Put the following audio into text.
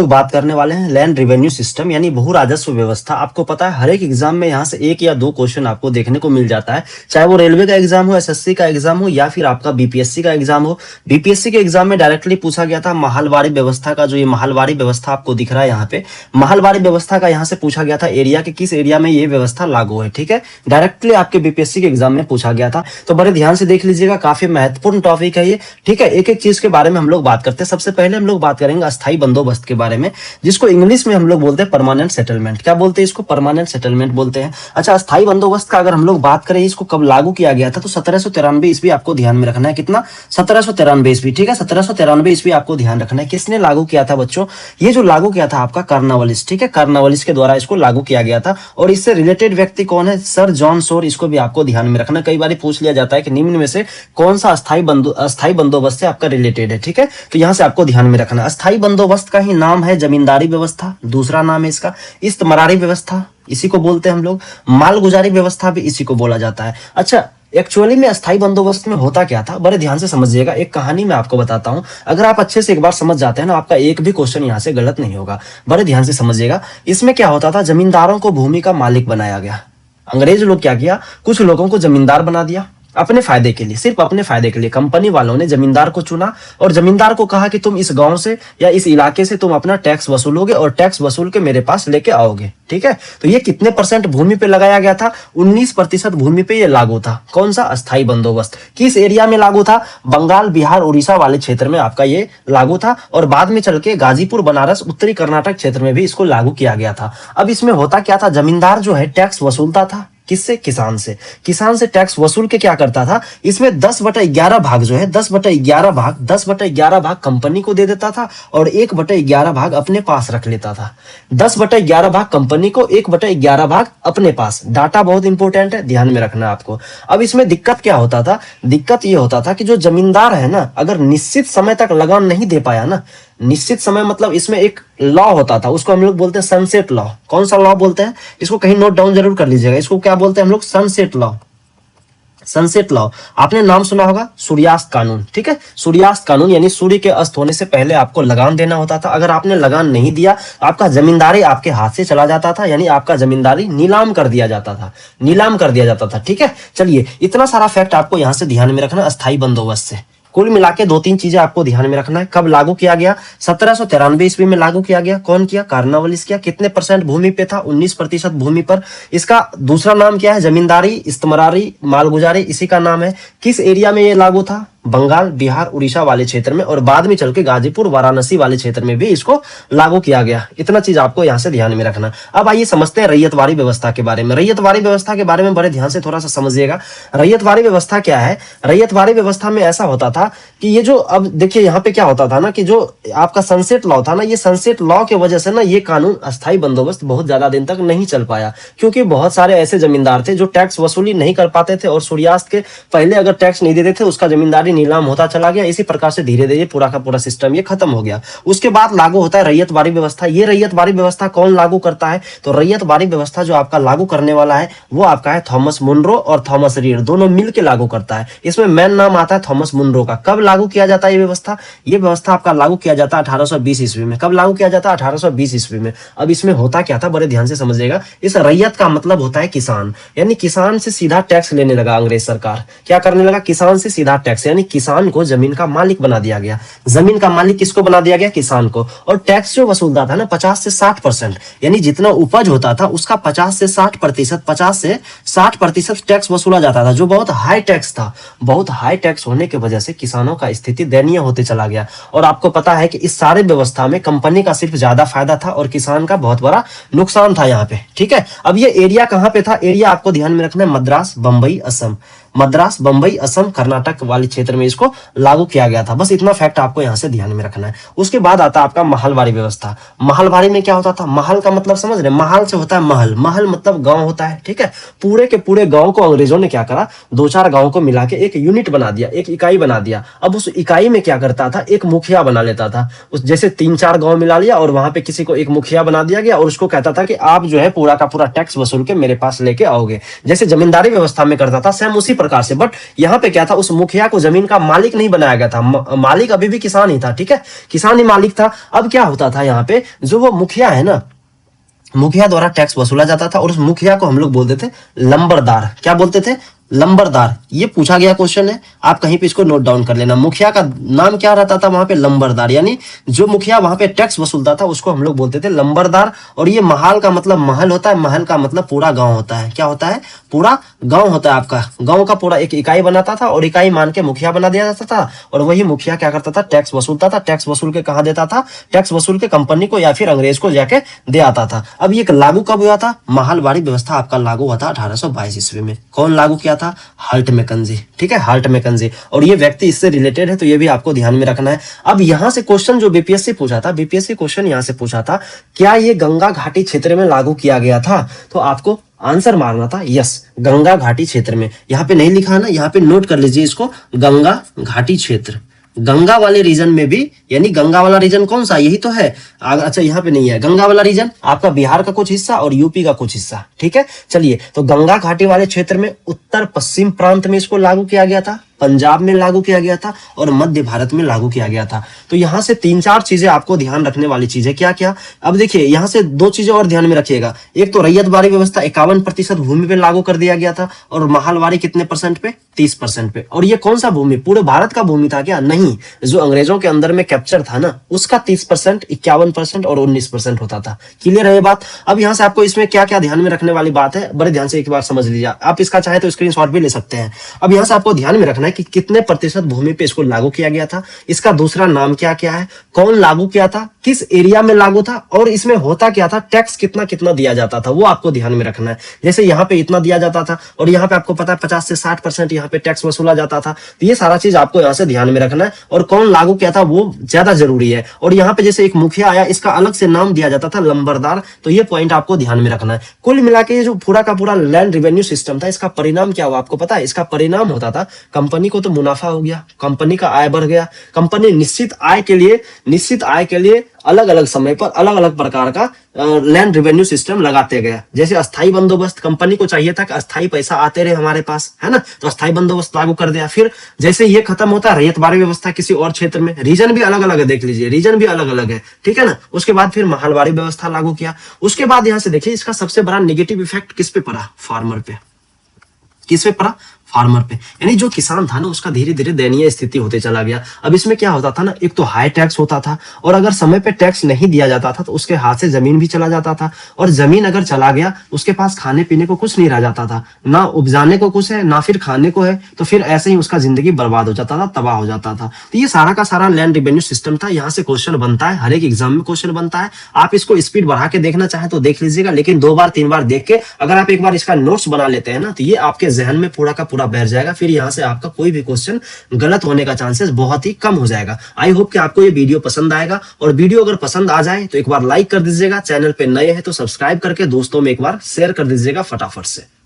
तो बात करने वाले हैं लैंड रेवेन्यू सिस्टम यानी भू राजस्व व्यवस्था। आपको पता है हर एक एग्जाम में यहाँ से 1 या 2 क्वेश्चन आपको देखने को मिल जाता है, चाहे वो रेलवे का एग्जाम हो, एसएससी का एग्जाम हो या फिर आपका बीपीएससी का एग्जाम हो। बीपीएससी के एग्जाम में डायरेक्टली पूछा गया था महलवारी व्यवस्था का, जो ये महलवारी व्यवस्था आपको दिख रहा है यहाँ पे, महलवारी व्यवस्था का यहाँ से पूछा गया था एरिया के किस एरिया में ये व्यवस्था लागू है। ठीक है, डायरेक्टली आपके बीपीएससी के एग्जाम में पूछा गया था, तो बड़े ध्यान से देख लीजिएगा, काफी महत्वपूर्ण टॉपिक है ये। ठीक है, एक एक चीज के बारे में हम लोग बात करते हैं। सबसे पहले हम लोग बात करेंगे अस्थायी बंदोबस्त के बारे में, जिसको इंग्लिश में हम लोग बोलते हैं परमानेंट सेटलमेंट। क्या बोलते हैं इसको? परमानेंट सेटलमेंट बोलते हैं। अच्छा, अस्थायी बंदोबस्त का अगर हम लोग बात करें, इसको कब लागू किया गया था, तो 1793 ईस्वी आपको ध्यान में रखना है। कितना? 1793 ईस्वी। ठीक है, 1793 ईस्वी आपको ध्यान रखना है। किसने लागू किया था बच्चों? ये जो लागू किया था आपका कॉर्नवालिस। ठीक है, कॉर्नवालिस के द्वारा इसको लागू किया गया था। और इससे रिलेटेड व्यक्ति कौन है? Sir John Shore. इसको भी आपको ध्यान में रखना। कई बार पूछ लिया जाता है कि निम्न में से कौन सा अस्थायी बंदोबस्त से आपका रिलेटेड है। ठीक है, तो यहां से आपको ध्यान में रखना। अस्थायी बंदोबस्त का ही नाम है जमींदारी व्यवस्था, दूसरा नाम है इसका इस्तमरारी व्यवस्था, इसी को बोलते हैं हम लोग। मालगुजारी व्यवस्था भी इसी को बोला जाता है। अच्छा, एक्चुअली में अस्थायी बंदोबस्त में होता क्या था, बड़े ध्यान से समझिएगा। एक कहानी मैं आपको बताता हूं, अगर आप अच्छे से एक बार समझ जाते हैं ना, आपका एक भी क्वेश्चन यहां से गलत नहीं होगा। बड़े ध्यान से समझिएगा। इसमें क्या होता था, जमींदारों को भूमि का मालिक बनाया गया। अंग्रेज लोग क्या किया, कुछ लोगों को जमींदार बना दिया अपने फायदे के लिए, सिर्फ अपने फायदे के लिए। कंपनी वालों ने जमींदार को चुना और जमींदार को कहा कि तुम इस गांव से या इस इलाके से तुम अपना टैक्स वसूलोगे और टैक्स वसूल के मेरे पास लेके आओगे। ठीक है, तो ये कितने परसेंट भूमि पे लगाया गया था? 19% भूमि पे ये लागू था। कौन सा? अस्थायी बंदोबस्त। किस एरिया में लागू था? बंगाल, बिहार, उड़ीसा वाले क्षेत्र में आपका ये लागू था। और बाद में चल के गाजीपुर, बनारस, उत्तरी कर्नाटक क्षेत्र में भी इसको लागू किया गया था। अब इसमें होता क्या था, जमींदार जो है टैक्स वसूलता था। किससे? किसान से। किसान से टैक्स वसूल के क्या करता था, इसमें 10/11 भाग जो है, 10/11 भाग कंपनी को दे देता था और 1/11 भाग अपने पास रख लेता था। 10/11 भाग कंपनी को, 1/11 भाग अपने पास। डाटा बहुत इंपॉर्टेंट है, ध्यान में रखना आपको। अब इसमें दिक्कत क्या होता था? दिक्कत ये होता था कि जो जमींदार है ना, अगर निश्चित समय तक लगान नहीं दे पाया ना, निश्चित समय मतलब इसमें एक लॉ होता था, उसको हम लोग बोलते हैं सनसेट लॉ। कौन सा लॉ बोलते हैं? इसको कहीं नोट डाउन जरूर कर लीजिएगा। इसको क्या बोलते हैं हम लोग? Sunset law. सनसेट लॉ आपने नाम सुना होगा, सूर्यास्त कानून। ठीक है, सूर्यास्त कानून यानी सूर्य के अस्त होने से पहले आपको लगान देना होता था। अगर आपने लगान नहीं दिया, आपका जमींदारी आपके हाथ से चला जाता था, यानी आपका जमींदारी नीलाम कर दिया जाता था, नीलाम कर दिया जाता था। ठीक है, चलिए, इतना सारा फैक्ट आपको यहां से ध्यान में रखना अस्थायी बंदोबस्त से। कुल मिला के 2-3 चीजें आपको ध्यान में रखना है। कब लागू किया गया? 1793 ईस्वी में लागू किया गया। कौन किया? कॉर्नवालिस किया। कितने परसेंट भूमि पे था? 19% भूमि पर। इसका दूसरा नाम क्या है? जमींदारी, इस्तमरारी, मालगुजारी, इसी का नाम है। किस एरिया में ये लागू था? बंगाल, बिहार, उड़ीसा वाले क्षेत्र में। और बाद में चल के गाजीपुर, वाराणसी वाले क्षेत्र में भी इसको लागू किया गया। इतना चीज आपको यहां से ध्यान में रखना। अब आइए समझते हैं रैयतवारी व्यवस्था के बारे में। रैयतवारी व्यवस्था के बारे में बड़े ध्यान से थोड़ा सा समझिएगा। रैयतवारी व्यवस्था क्या है? रैयतवारी व्यवस्था में ऐसा होता था कि ये जो, अब देखिए यहाँ पे क्या होता था ना, कि जो आपका सनसेट लॉ था ना, ये सनसेट लॉ की वजह से ना ये कानून अस्थायी बंदोबस्त बहुत ज्यादा दिन तक नहीं चल पाया, क्योंकि बहुत सारे ऐसे जमींदार थे जो टैक्स वसूली नहीं कर पाते थे और सूर्यास्त के पहले अगर टैक्स नहीं देते थे, उसका जमींदारी नीलाम होता चला गया। इसी प्रकार से धीरे धीरे पूरा का पूरा सिस्टम ये खत्म हो गया। उसके बाद लागू होता है रैयतवारी व्यवस्था। ये रैयतवारी व्यवस्था कौन लागू करता है? तो रैयतवारी व्यवस्था जो आपका लागू करने वाला है वो आपका है थॉमस मुनरो और थॉमस रीड, दोनों मिलकर लागू करता है। इसमें मेन नाम आता है थॉमस मुनरो का। कब लागू किया जाता है ये व्यवस्था? ये व्यवस्था आपका लागू किया जाता है 1820 ईस्वी में। कब लागू किया जाता है? 1820 ईस्वी में। अब इसमें होता क्या था, बड़े ध्यान से समझिएगा। इस रैयत का मतलब होता है किसान, यानी किसान से सीधा टैक्स लेने लगा अंग्रेज सरकार। क्या करने लगा? किसान से सीधा टैक्स, यानी किसान को जमीन का मालिक बना दिया गया। जमीन का मालिक किसको बना दिया गया? किसान को। और टैक्स जो वसूलता था ना 50 से 60%, यानी जितना उपज होता था उसका 50 से 60% टैक्स वसूला जाता था, जो बहुत हाई टैक्स था। बहुत हाई टैक्स होने की वजह से किसानों का स्थिति दयनीय होते चला गया। और आपको पता है कि इस सारे व्यवस्था में कंपनी का सिर्फ ज्यादा फायदा था और किसान का बहुत बड़ा नुकसान था यहाँ पे। ठीक है, अब ये एरिया कहाँ पे था? एरिया आपको ध्यान में रखना है मद्रास, बंबई, असम। मद्रास, बंबई, असम, कर्नाटक वाले क्षेत्र में इसको लागू किया गया था। बस इतना फैक्ट आपको यहां से ध्यान में रखना है। उसके बाद आता है आपका महलवारी व्यवस्था। महलवारी में क्या होता था? महल का मतलब समझ रहे? महल से होता है महल। महल मतलब गांव होता है। ठीक है, पूरे के पूरे गांव को अंग्रेजों ने क्या करा, 2-4 गांव को मिला के एक यूनिट बना दिया, एक इकाई बना दिया। अब उस इकाई में क्या करता था, एक मुखिया बना लेता था। उस जैसे 3-4 गांव मिला लिया और वहां पे किसी को एक मुखिया बना दिया गया और उसको कहता था कि आप जो है पूरा का पूरा टैक्स वसूल के मेरे पास लेके आओगे। जैसे जमींदारी व्यवस्था में करता था, सेम उसी प्रकार से। बट यहाँ पे क्या था, उस मुखिया को जमीन का मालिक नहीं बनाया गया था, मालिक अभी भी किसान ही था, ठीक है, किसान ही मालिक था। अब क्या होता था यहाँ पे, जो वो मुखिया है ना, मुखिया द्वारा टैक्स वसूला जाता था और उस मुखिया को हम लोग बोलते थे लंबरदार। क्या बोलते थे? लंबरदार। ये पूछा गया क्वेश्चन है, आप कहीं पे इसको नोट डाउन कर लेना। मुखिया का नाम क्या रहता था वहां पे? लंबरदार। यानी जो मुखिया वहां पे टैक्स वसूलता था उसको हम लोग बोलते थे लंबरदार। और ये महाल का मतलब महल होता है, महल का मतलब पूरा गांव होता है। क्या होता है? पूरा गांव होता है। आपका गांव का पूरा एक इकाई बनाता था और इकाई मान के मुखिया बना दिया जाता था। और वही मुखिया क्या करता था? टैक्स वसूलता था। टैक्स वसूल के कहां देता था? टैक्स वसूल के कंपनी को या फिर अंग्रेज को जाके दे आता था। अब ये लागू कब हुआ था? महलवाड़ी व्यवस्था आपका लागू हुआ था 1822 ईस्वी में। कौन लागू किया था? Holt Mackenzie. ठीक है, हाल्ट मैकेंजी। और ये व्यक्ति इससे रिलेटेड है, तो ये भी आपको ध्यान में रखना है। अब यहां से क्वेश्चन जो बीपीएससी पूछा था, बीपीएससी क्वेश्चन यहां से पूछा था, क्या ये गंगा घाटी क्षेत्र में लागू किया गया था? तो आपको आंसर मारना था यस, गंगा घाटी क्षेत्र में। यहाँ पे नहीं लिखा है ना, यहाँ पे नोट कर लीजिए इसको, गंगा घाटी क्षेत्र। गंगा वाले रीजन में भी, यानी गंगा वाला रीजन कौन सा? यही तो है। अच्छा, यहाँ पे नहीं है गंगा वाला रीजन, आपका बिहार का कुछ हिस्सा और यूपी का कुछ हिस्सा। ठीक है, चलिए, तो गंगा घाटी वाले क्षेत्र में उत्तर पश्चिम प्रांत में इसको लागू किया गया था, पंजाब में लागू किया गया था और मध्य भारत में लागू किया गया था। तो यहां से 3-4 चीजें आपको ध्यान रखने वाली चीजें क्या क्या। अब देखिए, यहां से 2 चीजें और ध्यान में रखिएगा। एक तो रैयतवाड़ी व्यवस्था 51% भूमि पे लागू कर दिया गया था और महलवाड़ी कितने परसेंट पे? 30% पे। और ये कौन सा भूमि? पूरे भारत का भूमि था क्या? नहीं, जो अंग्रेजों के अंदर में कैप्चर था ना, उसका 30%, 51% और 19% होता था। क्लियर है ये बात? अब यहां से आपको इसमें क्या क्या ध्यान में रखने वाली बात है, बड़े ध्यान से एक बार समझ लीजिए। आप इसका चाहे तो स्क्रीनशॉट भी ले सकते हैं। अब यहां से आपको ध्यान में रखना है कि कितने प्रतिशत भूमि पे इसको लागू किया गया था, इसका दूसरा नाम क्या क्या है, कौन लागू किया था, किस एरिया में लागू था और इसमें होता क्या था, टैक्स कितना कितना दिया जाता था, वो आपको ध्यान में रखना है। जैसे यहाँ पे इतना दिया जाता था और यहाँ पे आपको पता है 50 से 60% यहाँ पे टैक्स वसूला जाता था। तो ये सारा चीज आपको यहाँ से ध्यान में रखना है और कौन लागू किया था वो ज्यादा जरूरी है। और यहाँ पे जैसे एक मुखिया आया, इसका अलग से नाम दिया जाता था लंबरदार, तो ये पॉइंट आपको ध्यान में रखना है। कुल मिला के जो पूरा का पूरा लैंड रेवेन्यू सिस्टम था, इसका परिणाम क्या हुआ आपको पता है? इसका परिणाम होता था कंपनी को तो मुनाफा हो गया, कंपनी का आय बढ़ गया, कंपनी निश्चित आय के लिए अलग अलग समय पर अलग अलग प्रकार का लैंड रेवेन्यू सिस्टम लगाते गए। जैसे अस्थाई बंदोबस्त, कंपनी को चाहिए था कि अस्थाई पैसा आते रहे हमारे पास, है ना, तो अस्थाई बंदोबस्त लागू कर दिया। फिर जैसे ये खत्म होता है रैयतवाड़ी व्यवस्था किसी और क्षेत्र में, रीजन भी अलग अलग है, देख लीजिए रीजन भी अलग अलग है, ठीक है ना। उसके बाद फिर महलवाड़ी व्यवस्था लागू किया। उसके बाद यहाँ से देखिए इसका सबसे बड़ा नेगेटिव इफेक्ट किस पे पड़ा? फार्मर पे। किस पे पड़ा? फार्मर पे। यानी जो किसान था ना, उसका धीरे धीरे दयनीय स्थिति होते चला गया। अब इसमें क्या होता था ना, एक तो हाई टैक्स होता था और अगर समय पे टैक्स नहीं दिया जाता था तो उसके हाथ से जमीन भी चला जाता था। और जमीन अगर चला गया, उसके पास खाने पीने को कुछ नहीं रह जाता था, ना उपजाने को कुछ है ना फिर खाने को है, तो फिर ऐसे ही उसका जिंदगी बर्बाद हो जाता था, तबाह हो जाता था। तो ये सारा का सारा लैंड रेवेन्यू सिस्टम था। यहाँ से क्वेश्चन बनता है, हर एक एग्जाम में क्वेश्चन बनता है। आप इसको स्पीड बढ़ा के देखना चाहे तो देख लीजिएगा, लेकिन 2 बार 3 बार देख के अगर आप एक बार इसका नोट्स बना लेते हैं ना, तो ये आपके जहन में पूरा का पूरा बैठ जाएगा। फिर यहाँ से आपका कोई भी क्वेश्चन गलत होने का चांसेस बहुत ही कम हो जाएगा। आई होप कि आपको ये वीडियो पसंद आएगा, और वीडियो अगर पसंद आ जाए तो एक बार लाइक कर दीजिएगा, चैनल पे नए हैं तो सब्सक्राइब करके दोस्तों में एक बार शेयर कर दीजिएगा फटाफट से।